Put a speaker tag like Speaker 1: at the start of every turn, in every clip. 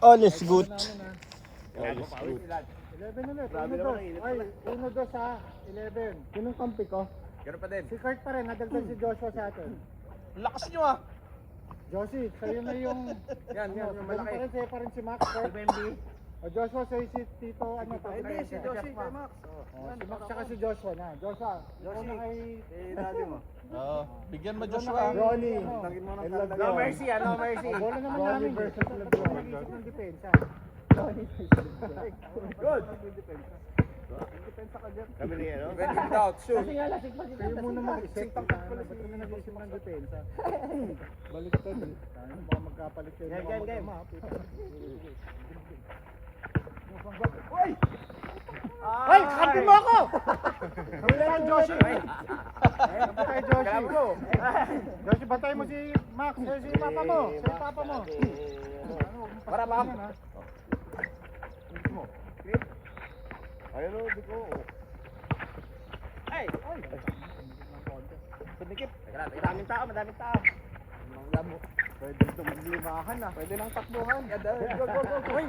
Speaker 1: All is good.
Speaker 2: 11 ulit.
Speaker 3: Grabe naman, init pala.
Speaker 2: Ay, 1-2 sa 11.
Speaker 3: Sinong kampi ko?
Speaker 4: Gano'n pa din.
Speaker 2: Si Kurt pa rin, nadagdag si Joshua sa atin.
Speaker 1: Lakas nyo ah.
Speaker 2: Josie, sa'yo na yung...
Speaker 4: Yan, yung
Speaker 2: ganun
Speaker 4: malaki.
Speaker 2: pa rin, sa'yo pa rin si Max. Kurt. O Joshua, sa'yo si Tito, ano,
Speaker 4: Hindi, si Josie kay Max.
Speaker 2: Si Max tsaka si Joshua na. Joshua, ako na kay...
Speaker 4: Daddy mo.
Speaker 1: Oo. Bigyan mo
Speaker 2: Ako na
Speaker 1: Joshua.
Speaker 2: kay-
Speaker 3: Ronnie.
Speaker 2: ano,
Speaker 4: Tangin mo ng
Speaker 3: I love
Speaker 4: talaga.
Speaker 3: you.
Speaker 4: No mercy, no mercy.
Speaker 2: Bola naman
Speaker 3: Ronnie
Speaker 2: namin.
Speaker 3: versus LeBron.
Speaker 2: Nag-iisip ng depensa.
Speaker 4: Good.
Speaker 3: Kami rin, ano?
Speaker 4: When in doubt, shoot.
Speaker 2: Kayo muna mag-isip. Ba't kami nag-iisip ng depensa? Baliktad eh. Baka magkapalit kayo.
Speaker 4: Game.
Speaker 2: Uy! Ay, kampi mo ako! Kampi lang, Joshie. Kampi tayo, Joshie. Joshie, batay mo si Max. Si Papa mo. Si Papa mo.
Speaker 4: Para, ma'am.
Speaker 3: Ayun o, di ko.
Speaker 4: Ay! Pagdikip. Madaming tao.
Speaker 2: Pwede ito maglimahan ah.
Speaker 4: Pwede nang takbuhan. Go. Uy!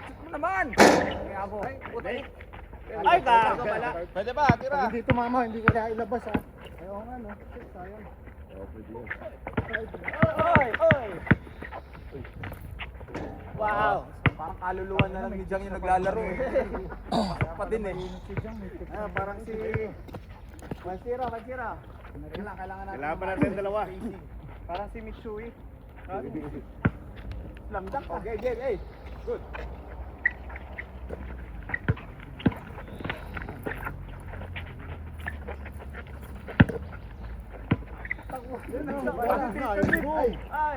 Speaker 4: Shoot mo naman! Kaya ako. Ay, putay. Ay, gago pala.
Speaker 1: Pwede ba? Tira.
Speaker 2: Pag hindi tumama, hindi ko kaya ilabas ah. Ayaw nga no. Sayang.
Speaker 4: Oy! Wow! Parang kaluluwan na lang ni Jang yung naglalaro eh. Pa din eh. Parang si... 1-0. Kailangan natin.
Speaker 3: Kailangan pa natin dalawa.
Speaker 4: Parang si Mitsui. Slam dunk. Okay, game. Hey, good.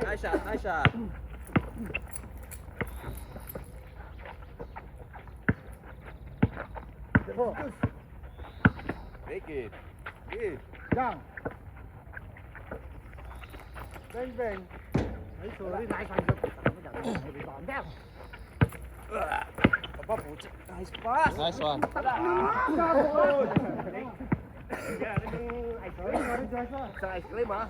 Speaker 4: Nice shot.
Speaker 3: Take it. Good.
Speaker 2: Jang. Bang. Ay, sorry. Nice.
Speaker 4: Nice pass.
Speaker 1: Nice one.
Speaker 2: Sorry, Joshua.
Speaker 4: Sa ice cream ha.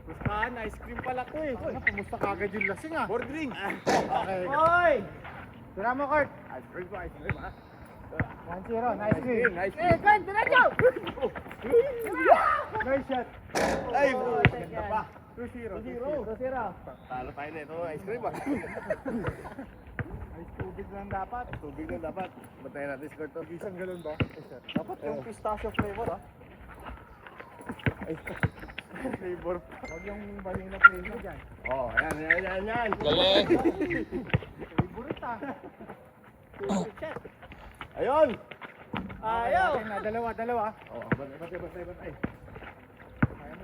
Speaker 4: Pustahan, ice cream pala ko eh.
Speaker 2: Ano, kumusta kagad yung lasing ah?
Speaker 4: Board drink.
Speaker 2: Okay.
Speaker 4: Oy!
Speaker 2: Tira mo, Kurt.
Speaker 4: Ice cream ha.
Speaker 2: 1-0. Nice game.
Speaker 4: Nice cream.
Speaker 2: Kurt, tira nyo! Nice shot.
Speaker 4: Ay, ganda pa.
Speaker 2: 2-0.
Speaker 3: Talo tayo na ito. Ice cream ah.
Speaker 2: Ay, tubig lang dapat.
Speaker 3: Tubig na dapat. Bantayan natin score to.
Speaker 2: Isang galon ba?
Speaker 4: Dapat yung pistachio flavor ha.
Speaker 2: Flavor. Huwag yung vanilla flavor dyan.
Speaker 3: Oh, yan.
Speaker 1: Galing.
Speaker 2: Favorite ah.
Speaker 3: Ayun!
Speaker 4: Ayaw!
Speaker 2: Dalawa.
Speaker 3: Oh, bantay.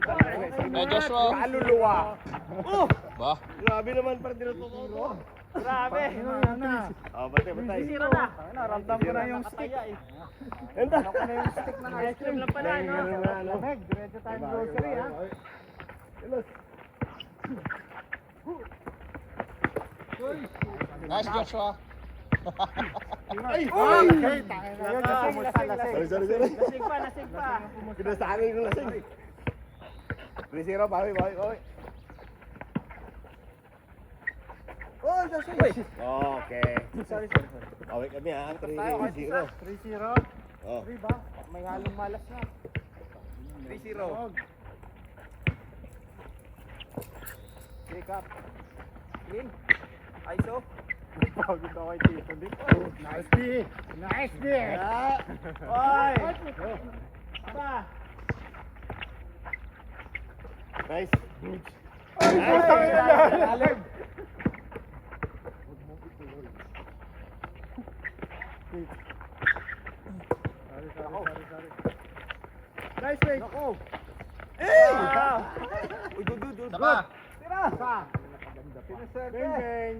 Speaker 1: Hey, Joshua.
Speaker 4: Kaluluwa.
Speaker 1: Ba?
Speaker 3: Grabe naman para tinututo.
Speaker 4: Grabe.
Speaker 3: Oh, bantay.
Speaker 4: Zero na. Naramdam ko na yung stick.
Speaker 3: Enda.
Speaker 2: Ako na yung stick ng ice cream lang pala, no? Lamig, diretso tayong grocery ha.
Speaker 1: Nice, Joshua.
Speaker 3: Ay!
Speaker 2: Okay, tangin na yun. Lasing.
Speaker 3: Sorry.
Speaker 4: Nasig pa.
Speaker 3: Kinasakin ko lasing. 3-0, bawi.
Speaker 4: Oh, Joshua.
Speaker 3: Okay.
Speaker 4: Sorry.
Speaker 3: Bawi kami ha.
Speaker 4: 3-0.
Speaker 3: 3-0.
Speaker 2: 3-0.
Speaker 3: Oh.
Speaker 2: 3 ba? May halong malas na.
Speaker 4: 3-0. Pick up. Clean. ISO.
Speaker 2: Pagod ako kay Tito dito. Nice D.
Speaker 4: Oy! Pa!
Speaker 3: Nice.
Speaker 2: Ay, tangin na yan.
Speaker 4: Lalim.
Speaker 2: Sorry. Nice wait.
Speaker 4: Nako. Hey! Uy, good.
Speaker 1: Tama.
Speaker 4: Tira!
Speaker 2: Sa.
Speaker 4: Sinuserve.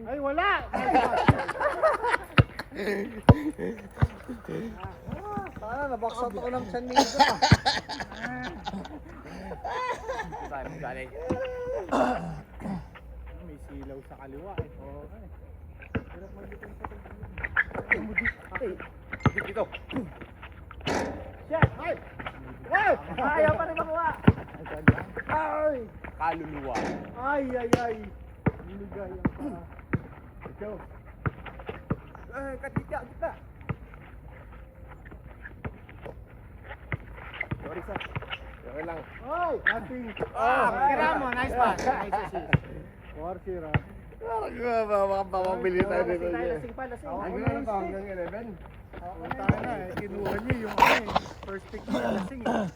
Speaker 2: Ay, wala.
Speaker 4: Sana, nabaksak ako ng San Miguel ah. Saan mo galing?
Speaker 2: May silaw sa kaliwa eh. Okay. Hirap mag-depend sa
Speaker 4: Dito.
Speaker 2: Shot! Ay! Wow!
Speaker 4: Ayaw pa rin makuha.
Speaker 2: Ay!
Speaker 4: Kaluluwa.
Speaker 2: Ay!
Speaker 3: Ikaw.
Speaker 4: Kita. Sorry, sir.
Speaker 3: Okay lang.
Speaker 2: Hoy! Nothing.
Speaker 4: Kira mo, nice pass. Nice assist.
Speaker 2: 4-0.
Speaker 3: Parang mamabili tayo dito.
Speaker 4: Lasing pa.
Speaker 3: Ano na ba hanggang 11?
Speaker 2: Punta na eh. Kinuha niyo yung ano eh. First pick na lasing eh.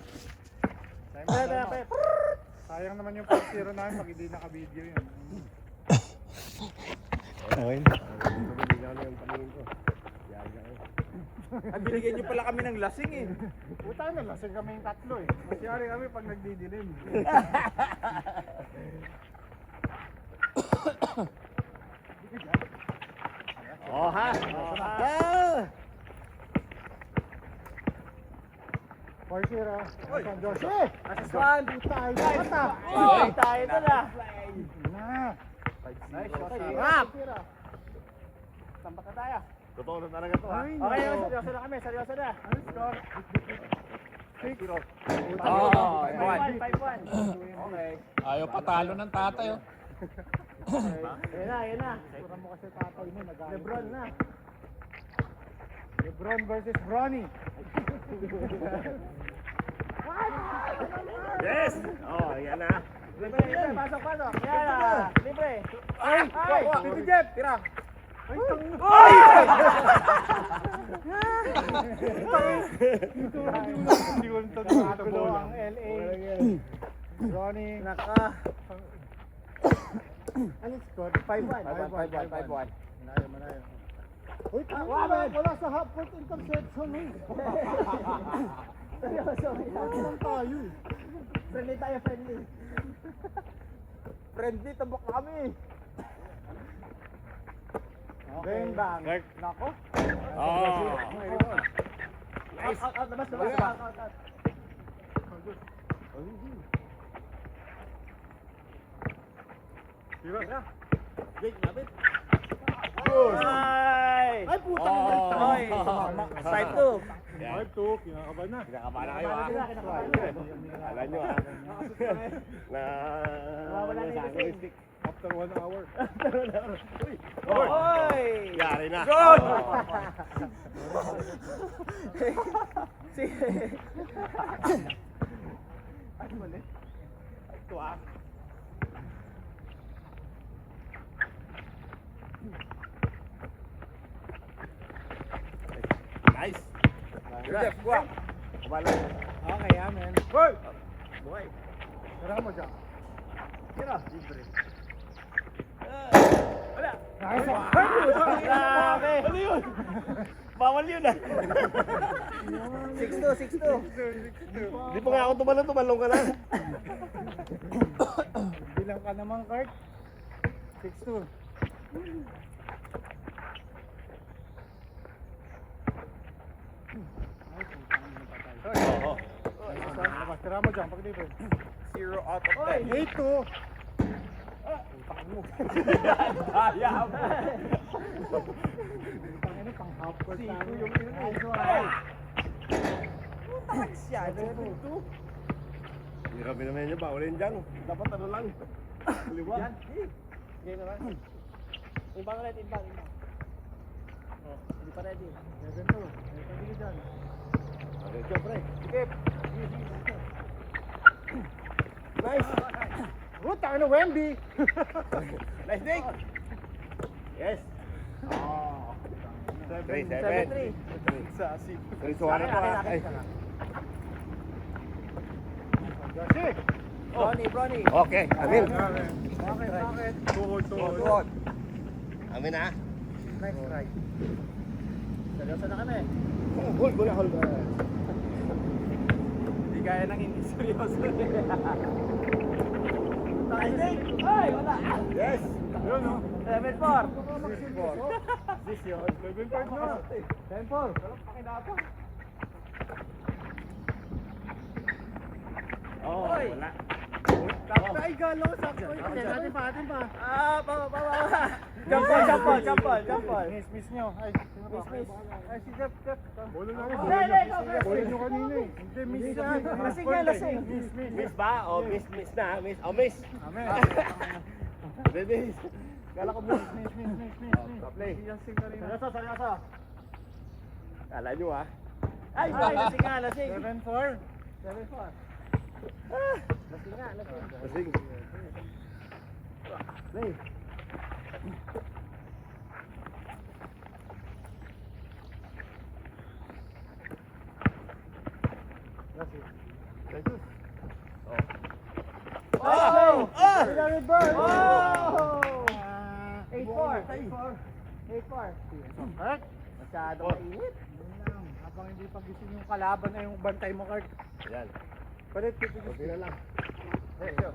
Speaker 2: Sayang naman yung 4-0 namin pag hindi naka-video yun.
Speaker 3: Okay. Hindi na yung paningin ko.
Speaker 4: Ang binigyan niyo pala kami ng lasing eh.
Speaker 2: Puta na, lasing kami yung tatlo eh. Masyari kami pag nagdidilim.
Speaker 3: Oh ha?
Speaker 2: Ah! 4-0. San Jose!
Speaker 4: Asaswan.
Speaker 2: Tayo na mata!
Speaker 4: Tayo na na.
Speaker 2: Na!
Speaker 4: Nice shot.
Speaker 2: Sarap!
Speaker 4: Samba ka tayo.
Speaker 3: Totoo na talaga to ha?
Speaker 4: Okay, seryoso na kami. Seryoso na.
Speaker 2: Ano score? 6.
Speaker 3: Oh,
Speaker 4: 5-1. Okay.
Speaker 1: Ayaw patalo ng tatay, oh.
Speaker 4: Yan na.
Speaker 2: Pura mo kasi tatay mo, nag-aaral.
Speaker 4: Lebron na.
Speaker 2: Lebron versus Bronny.
Speaker 3: Yes! Oh, yan na.
Speaker 4: Libre. Pasok. Yan na. Libre.
Speaker 2: Ay! Tito Jeff!
Speaker 4: Tira.
Speaker 2: Ay! Hindi ko nito nakagulo ang LA. Bronny.
Speaker 4: Naka.
Speaker 2: Ano score?
Speaker 4: 5-1.
Speaker 2: Manayo. Uy, wala sa half-court interception eh.
Speaker 4: Seryoso.
Speaker 2: Ano lang tayo eh.
Speaker 4: Friendly tayo, friendly. Friendly, tabok na kami.
Speaker 2: Bang bang.
Speaker 3: Kirk.
Speaker 2: Nako.
Speaker 3: Oh.
Speaker 4: Out. Labas. Out.
Speaker 2: Tira.
Speaker 3: Jake, lapit.
Speaker 4: Ay!
Speaker 2: Ay puta
Speaker 3: Oh.
Speaker 4: Oy! Strike 2.
Speaker 3: Yan.
Speaker 2: 5-2, kinakabahan na.
Speaker 3: Kinakabahan na kayo ha? Alam nyo ha? Na...
Speaker 4: Nawawala na yung lasing.
Speaker 3: stick.
Speaker 2: After 1 hour.
Speaker 4: Oy!
Speaker 3: Yari na.
Speaker 4: Good!
Speaker 3: Oh.
Speaker 4: Ano mali? Ito ah.
Speaker 3: Nice.
Speaker 4: Jeff, kuha.
Speaker 3: Kumala.
Speaker 2: Okay, amen.
Speaker 4: Goal!
Speaker 3: Buhay.
Speaker 2: Tira mo dyan.
Speaker 4: Tira. Libre. Wala.
Speaker 2: Nice one.
Speaker 4: Grabe.
Speaker 3: Ano yun? Bawal yun ah.
Speaker 4: 6-2.
Speaker 3: Di pa nga ako tumalong ka na.
Speaker 2: Bilang ka naman, Kurt. 6-2.
Speaker 3: Oo.
Speaker 2: Labas, tira mo dyan, pag-libre.
Speaker 4: 0 out of 10.
Speaker 2: 8-2.
Speaker 4: Ayaw.
Speaker 2: Ano, pang half court tayo.
Speaker 4: yung nice one. Siya.
Speaker 3: Hindi kami naman nyo, bawalin dyan. Dapat ano lang. Liwa.
Speaker 4: Yan. Game naman. Imbang ulit, imbang. Oh, hindi pa ready.
Speaker 2: 7-2. May pagili dyan.
Speaker 3: Okay, siyempre.
Speaker 4: Sige.
Speaker 3: Nice.
Speaker 2: Ruta, ano, Wemby?
Speaker 3: Nice dig. Yes.
Speaker 2: Oh.
Speaker 3: 3-7.
Speaker 4: 7-3.
Speaker 2: Sasi.
Speaker 3: Suwara to ha. Ay.
Speaker 2: Joshi.
Speaker 4: Bronny.
Speaker 3: Okay, amin.
Speaker 2: Bakit? Tuhod.
Speaker 4: Good.
Speaker 3: Amin ha.
Speaker 2: Nice try.
Speaker 4: Seryoso na kami.
Speaker 3: Hold, hold.
Speaker 4: Hindi kaya nang hindi seryoso. Ay, wala.
Speaker 3: Yes.
Speaker 2: Yun, no?
Speaker 4: 7-4.
Speaker 2: This yun. 11-5 na.
Speaker 4: 10-4. Walang pakinapa.
Speaker 3: Oh,
Speaker 4: Oy.
Speaker 3: wala.
Speaker 2: Ay, galaw. Sakto. Atin pa.
Speaker 4: Jump ball.
Speaker 2: Miss nyo. Ay, sino ba?
Speaker 4: Miss.
Speaker 2: Ay, si Jeff. Bolo na
Speaker 4: Hindi,
Speaker 2: Bolo nyo kanina eh. Hindi, miss yan.
Speaker 4: Lasing.
Speaker 2: Miss.
Speaker 3: Miss ba? Oh, miss na. Miss. Oh, miss.
Speaker 2: Amen.
Speaker 3: Miss. Kala ko miss. Play.
Speaker 2: Seryoso.
Speaker 3: Kala nyo ha.
Speaker 4: Ay, lasing nga, lasing.
Speaker 2: 7-4.
Speaker 3: Lasing. Play.
Speaker 4: Oh!
Speaker 2: Pinamit bird.
Speaker 4: Oh!
Speaker 2: 8-4.
Speaker 4: 8-4.
Speaker 2: Kurt.
Speaker 4: Masyado mainit.
Speaker 2: Habang hindi pa gising yung kalaban na yung bantay mo, Kurt.
Speaker 3: Ayan.
Speaker 2: Palit, pipigil.
Speaker 3: Kunti na lang.
Speaker 2: Sige.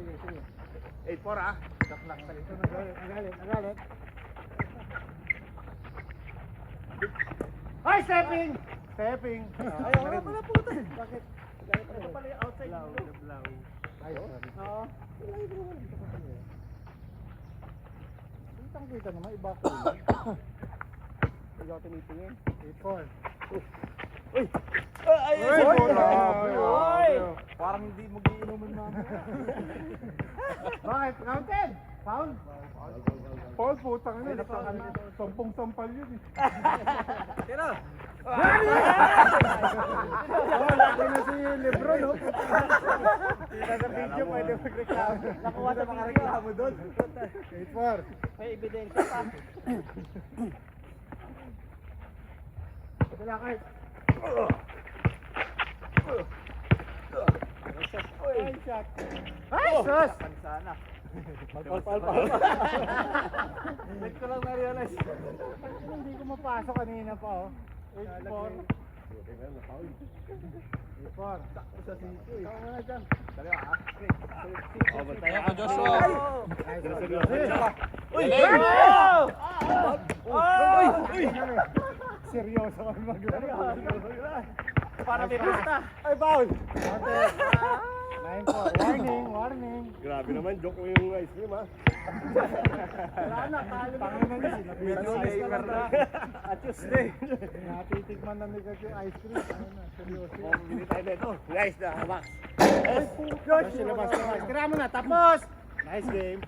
Speaker 3: 8-4 ha.
Speaker 2: Daklak sa ito. Nagalit. Ay, stepping!
Speaker 4: Ay, wala pala puta.
Speaker 2: Bakit?
Speaker 4: Ito pala yung outside.
Speaker 2: Ay, sorry. Oo. Kitang-kita naman, iba ko.
Speaker 4: Hindi ako tinitingin.
Speaker 2: 8-4.
Speaker 4: Ay,
Speaker 2: Uy, bola.
Speaker 4: Uy! Parang hindi mag-iinuman namin.
Speaker 2: Bakit? Counted! Foul?
Speaker 3: Paul, putang
Speaker 2: Ay,
Speaker 3: Sampung-sampal yun eh.
Speaker 4: Tira!
Speaker 2: Laki na si Lebron, no? Kita sa video, pwede magreklamo.
Speaker 4: Nakuha sa mga reklamo doon.
Speaker 2: 8-4.
Speaker 4: May ebidensya pa.
Speaker 2: Wala kahit. Ay, shot. Ay, sus!
Speaker 4: Sana.
Speaker 2: Pal.
Speaker 4: Wait ko lang na-realize.
Speaker 2: Hindi ko mapasok kanina pa, oh. 8-4. 8-4.
Speaker 4: Sakto sa sito eh.
Speaker 2: Ikaw nga dyan.
Speaker 4: Dali ha.
Speaker 3: Oh, bantay
Speaker 1: Ayan ka, Joshua.
Speaker 3: Uy!
Speaker 2: Seryoso kami maglaro.
Speaker 4: Para may pasta.
Speaker 2: Ay, foul! 9-4. Warning.
Speaker 3: Grabe naman, joke mo yung ice cream ha.
Speaker 2: Wala na, talo na. Tangin na niya.
Speaker 4: Tuesday, Merda. At Tuesday.
Speaker 2: Natitikman na nila yung ice cream. Ano na, seryoso.
Speaker 3: Oh, bili tayo nito. Nice na, Max.
Speaker 2: Josh, silabas. Tira mo na, tapos! Nice game.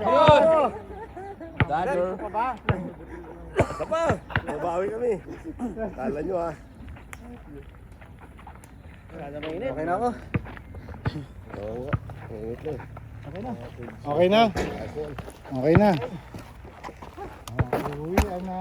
Speaker 1: Yun! Dagger.
Speaker 2: Pa ba?
Speaker 3: Isa pa! Mabawi kami. Kala nyo ha.
Speaker 4: Okay na ako.
Speaker 3: Oo nga. Init na eh.
Speaker 2: Okay na. Okay na. Uwi, ano.